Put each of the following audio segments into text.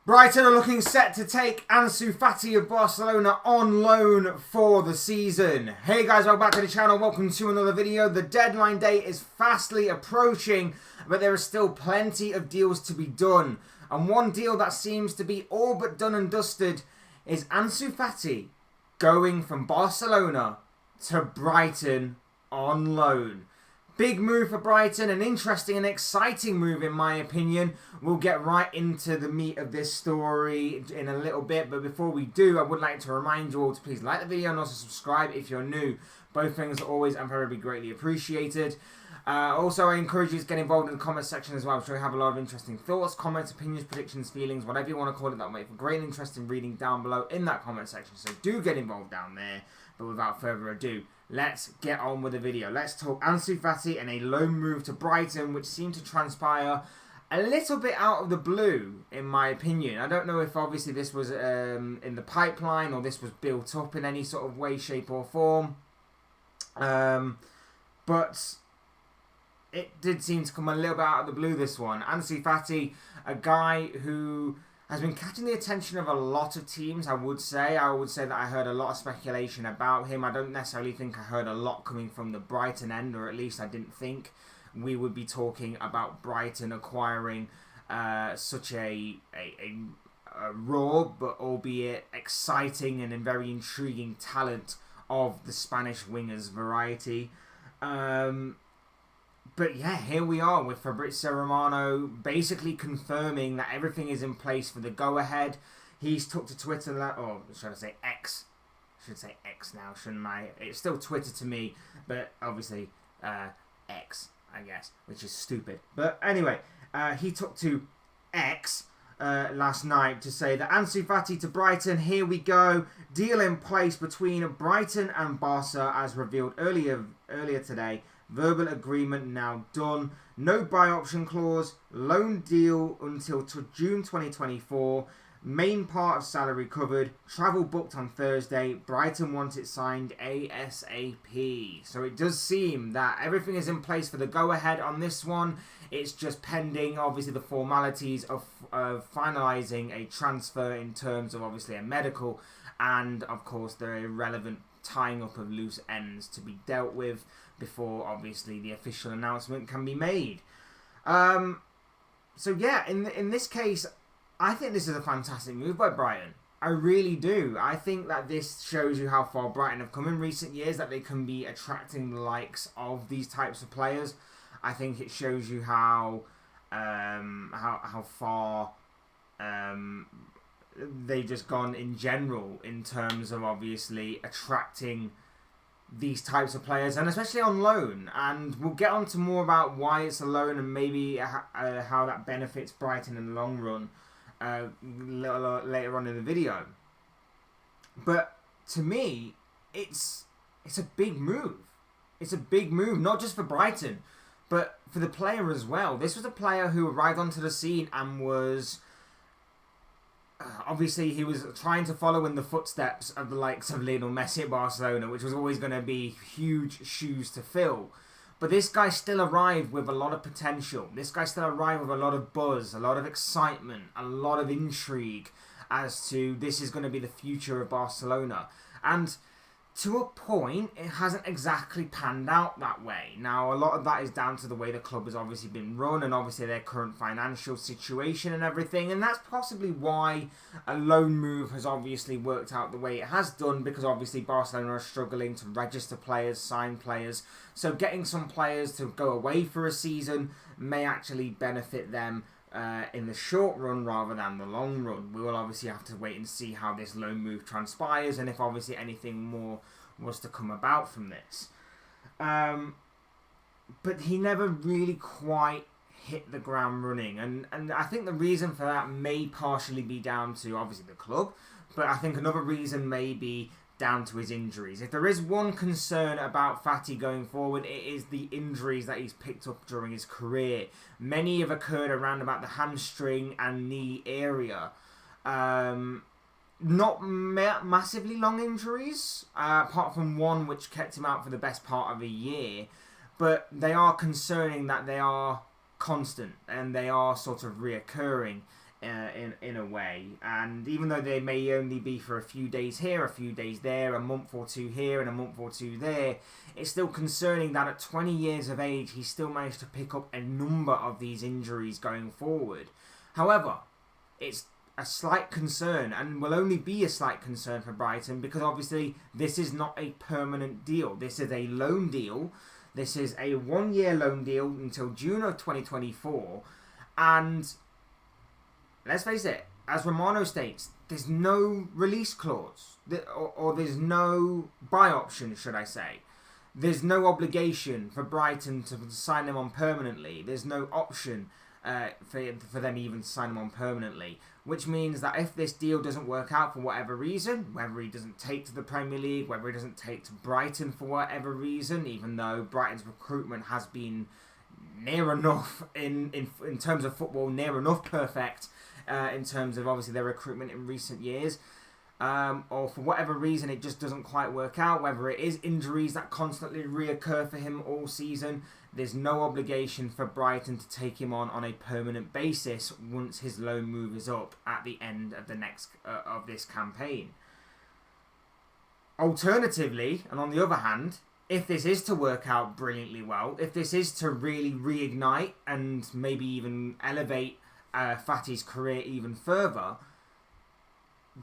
Brighton are looking set to take Ansu Fati of Barcelona on loan for the season. Hey guys, welcome back to the channel. Welcome to another video. The deadline date is fastly approaching, but there is still plenty of deals to be done. And one deal that seems to be all but done and dusted is Ansu Fati going from Barcelona to Brighton on loan. Big move for Brighton, an interesting and exciting move in my opinion. We'll get right into the meat of this story in a little bit, but before we do, I would like to remind you all to please like the video and also subscribe if you're new. Both things are always and very greatly appreciated. Also, I encourage you to get involved in the comment section as well. I'm sure you have a lot of interesting thoughts, comments, opinions, predictions, feelings, whatever you want to call it. That will make for great and interesting reading down below in that comment section. So do get involved down there. But without further ado, let's get on with the video. Let's talk Ansu Fati and a loan move to Brighton, which seemed to transpire a little bit out of the blue, in my opinion. I don't know if obviously this was in the pipeline or this was built up in any sort of way, shape or form. But it did seem to come a little bit out of the blue, this one. Ansu Fati, a guy who has been catching the attention of a lot of teams, I would say. I would say that I heard a lot of speculation about him. I don't necessarily think I heard a lot coming from the Brighton end, or at least I didn't think we would be talking about Brighton acquiring such a raw, but albeit exciting and a very intriguing talent of the Spanish wingers variety. But yeah, here we are with Fabrizio Romano basically confirming that everything is in place for the go-ahead. He's took to Twitter, or should I say X? I should say X now, shouldn't I? It's still Twitter to me, but obviously X, I guess, which is stupid. But anyway, he took to X last night to say that Ansu Fati to Brighton, here we go. Deal in place between Brighton and Barca as revealed earlier today. Verbal agreement now done. No buy option clause. Loan deal until June 2024. Main part of salary covered. Travel booked on Thursday. Brighton want it signed ASAP. So it does seem that everything is in place for the go-ahead on this one. It's just pending, obviously, the formalities of finalising a transfer in terms of, obviously, a medical and, of course, the irrelevant tying up of loose ends to be dealt with before obviously the official announcement can be made. So yeah, in this case, I think this is a fantastic move by Brighton. I really do. I think that this shows you how far Brighton have come in recent years, that they can be attracting the likes of these types of players. I think it shows you how far they've just gone in general in terms of obviously attracting these types of players, and especially on loan. And we'll get on to more about why it's a loan and maybe how that benefits Brighton in the long run later on in the video. But to me, it's a big move. It's a big move, not just for Brighton, but for the player as well. This was a player who arrived onto the scene and was obviously, he was trying to follow in the footsteps of the likes of Lionel Messi at Barcelona, which was always going to be huge shoes to fill. But this guy still arrived with a lot of potential. This guy still arrived with a lot of buzz, a lot of excitement, a lot of intrigue as to this is going to be the future of Barcelona. And to a point, it hasn't exactly panned out that way. Now, a lot of that is down to the way the club has obviously been run and obviously their current financial situation and everything. And that's possibly why a loan move has obviously worked out the way it has done, because obviously Barcelona are struggling to register players, sign players. So getting some players to go away for a season may actually benefit them in the short run rather than the long run. We will obviously have to wait and see how this loan move transpires and if obviously anything more was to come about from this. But he never really quite hit the ground running, and I think the reason for that may partially be down to obviously the club, but I think another reason may be down to his injuries. If there is one concern about Fati going forward, it is the injuries that he's picked up during his career. Many have occurred around about the hamstring and knee area. Not massively long injuries, apart from one which kept him out for the best part of a year, but they are concerning that they are constant and they are sort of reoccurring in a way. And even though they may only be for a few days here, a few days there, a month or two here and a month or two there, it's still concerning that at 20 years of age he still managed to pick up a number of these injuries going forward. However, it's a slight concern, and will only be a slight concern for Brighton, because obviously this is not a permanent deal. This is a loan deal. This is a 1-year loan deal until June of 2024, and let's face it, as Romano states, there's no release clause, or there's no buy option, should I say. There's no obligation for Brighton to sign him on permanently. There's no option for them even to sign him on permanently, which means that if this deal doesn't work out for whatever reason, whether he doesn't take to the Premier League, whether he doesn't take to Brighton for whatever reason, even though Brighton's recruitment has been near enough in terms of football, near enough perfect in terms of obviously their recruitment in recent years, or for whatever reason it just doesn't quite work out, whether it is injuries that constantly reoccur for him all season, there's no obligation for Brighton to take him on a permanent basis once his loan move is up at the end of the next of this campaign. Alternatively, and on the other hand, if this is to work out brilliantly well, if this is to really reignite and maybe even elevate Fati's career even further,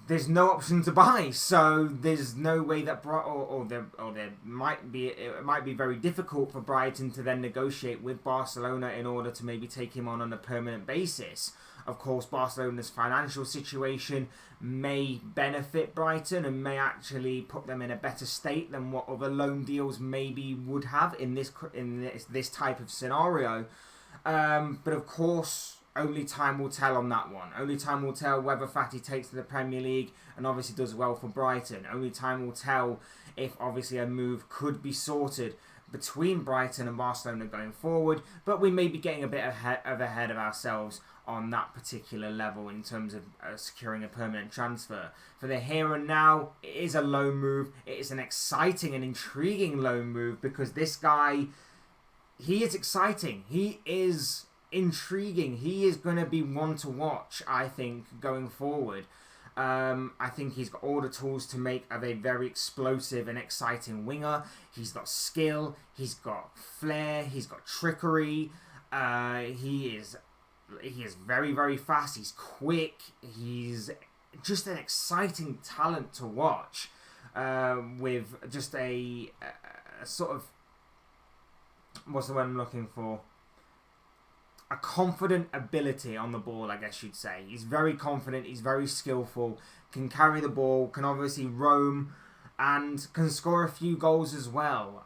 there's no option to buy, so there's no way that there might be, it might be very difficult for Brighton to then negotiate with Barcelona in order to maybe take him on a permanent basis. Of course, Barcelona's financial situation may benefit Brighton and may actually put them in a better state than what other loan deals maybe would have in this type of scenario. But of course, only time will tell on that one. Only time will tell whether Fati takes to the Premier League and obviously does well for Brighton. Only time will tell if obviously a move could be sorted between Brighton and Barcelona going forward. But we may be getting a bit ahead of ourselves on that particular level in terms of securing a permanent transfer. For the here and now, it is a loan move. It is an exciting and intriguing loan move because this guy, he is exciting. He is intriguing. He is going to be one to watch, I think, going forward. I think he's got all the tools to make of a very explosive and exciting winger. He's got skill, he's got flair, he's got trickery. He is very, very fast. He's quick. He's just an exciting talent to watch, with just a sort of, what's the word I'm looking for? A confident ability on the ball, I guess you'd say. He's very confident, he's very skillful, can carry the ball, can obviously roam, and can score a few goals as well.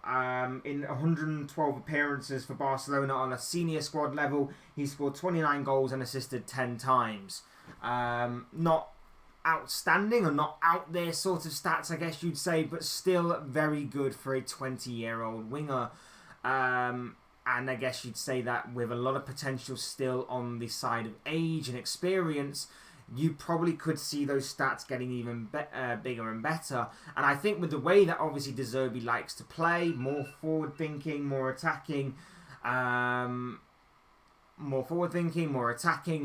In 112 appearances for Barcelona on a senior squad level, he scored 29 goals and assisted 10 times. Not outstanding or not out there sort of stats, I guess you'd say, but still very good for a 20-year-old winger. And I guess you'd say that with a lot of potential still on the side of age and experience, you probably could see those stats getting even bigger and better. And I think with the way that obviously De Zerbi likes to play, more forward-thinking, more attacking,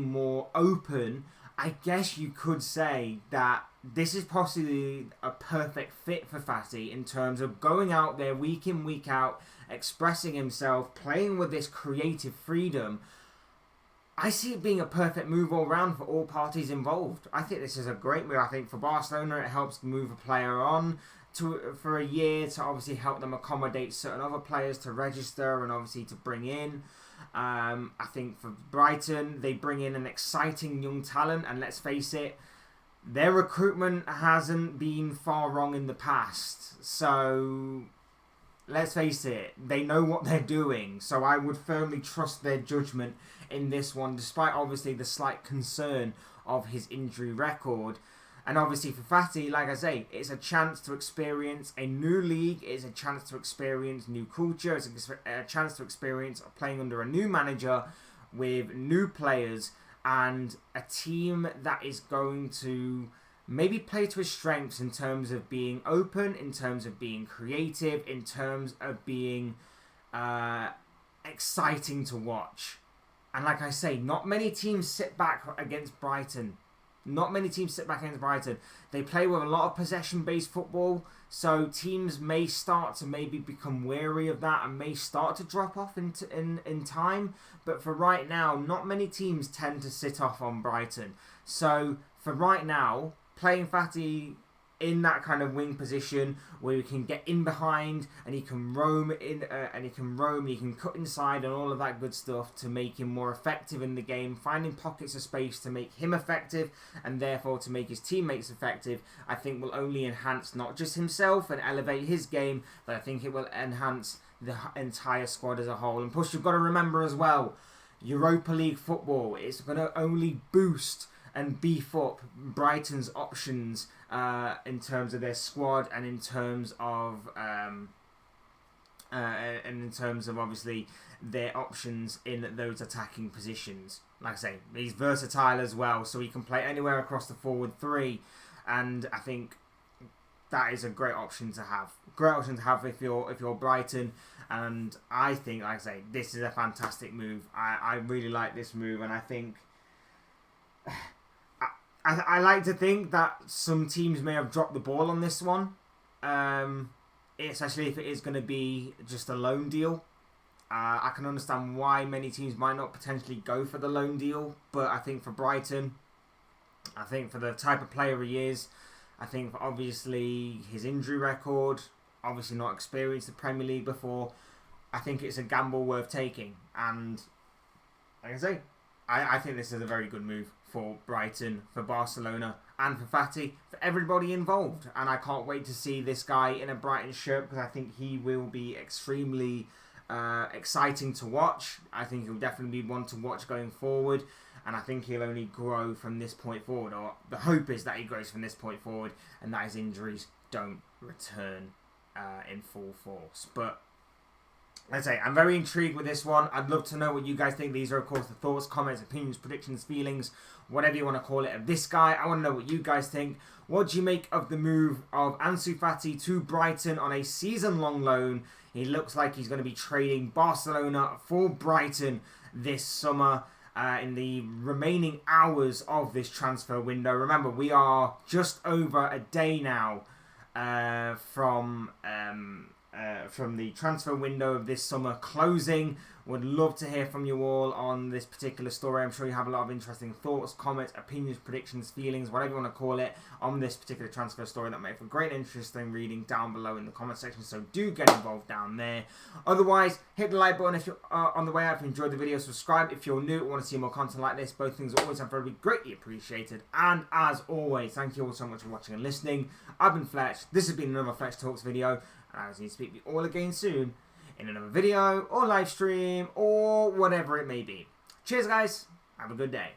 more open, I guess you could say that this is possibly a perfect fit for Fati in terms of going out there week in, week out, expressing himself, playing with this creative freedom. I see it being a perfect move all round for all parties involved. I think this is a great move. I think for Barcelona, it helps move a player on for a year to obviously help them accommodate certain other players to register and obviously to bring in. I think for Brighton, they bring in an exciting young talent, and let's face it, their recruitment hasn't been far wrong in the past. So let's face it, they know what they're doing. So I would firmly trust their judgment in this one, despite obviously the slight concern of his injury record. And obviously for Fati, like I say, it's a chance to experience a new league, it's a chance to experience new culture, it's a chance to experience playing under a new manager with new players and a team that is going to maybe play to his strengths in terms of being open, in terms of being creative, in terms of being exciting to watch. And like I say, not many teams sit back against Brighton. Not many teams sit back against Brighton. They play with a lot of possession-based football, so teams may start to maybe become wary of that and may start to drop off in time. But for right now, not many teams tend to sit off on Brighton. So for right now, playing Fati in that kind of wing position where he can get in behind and he can roam he can cut inside and all of that good stuff to make him more effective in the game, finding pockets of space to make him effective and therefore to make his teammates effective, I think will only enhance not just himself and elevate his game, but I think it will enhance the entire squad as a whole. And plus, you've got to remember as well, Europa League football is going to only boost and beef up Brighton's options in terms of their squad and in terms of obviously their options in those attacking positions. Like I say, he's versatile as well, so he can play anywhere across the forward three, and I think that is a great option to have. Great option to have if you're Brighton, and I think, like I say, this is a fantastic move. I really like this move, and I think. I like to think that some teams may have dropped the ball on this one, especially if it is going to be just a loan deal. I can understand why many teams might not potentially go for the loan deal, but I think for Brighton, I think for the type of player he is, I think for obviously his injury record, obviously not experienced the Premier League before, I think it's a gamble worth taking. And like I say, I think this is a very good move for Brighton, for Barcelona, and for Fati, for everybody involved. And I can't wait to see this guy in a Brighton shirt because I think he will be extremely exciting to watch. I think he'll definitely be one to watch going forward. And I think he'll only grow from this point forward. Or the hope is that he grows from this point forward and that his injuries don't return in full force. But let's say I'm very intrigued with this one. I'd love to know what you guys think. These are, of course, the thoughts, comments, opinions, predictions, feelings, whatever you want to call it, of this guy. I want to know what you guys think. What do you make of the move of Ansu Fati to Brighton on a season-long loan? He looks like he's going to be trading Barcelona for Brighton this summer in the remaining hours of this transfer window. Remember, we are just over a day now from the transfer window of this summer closing. Would love to hear from you all on this particular story. I'm sure you have a lot of interesting thoughts, comments, opinions, predictions, feelings, whatever you want to call it, on this particular transfer story that made for great interesting reading down below in the comment section. So do get involved down there. Otherwise, hit the like button if you're on the way out. If you enjoyed the video, subscribe if you're new and want to see more content like this. Both things are always and very greatly appreciated. And as always, thank you all so much for watching and listening. I've been Fletch. This has been another Fletch Talks video. And I will need to speak to you all again soon in another video or live stream or whatever it may be. Cheers, guys. Have a good day.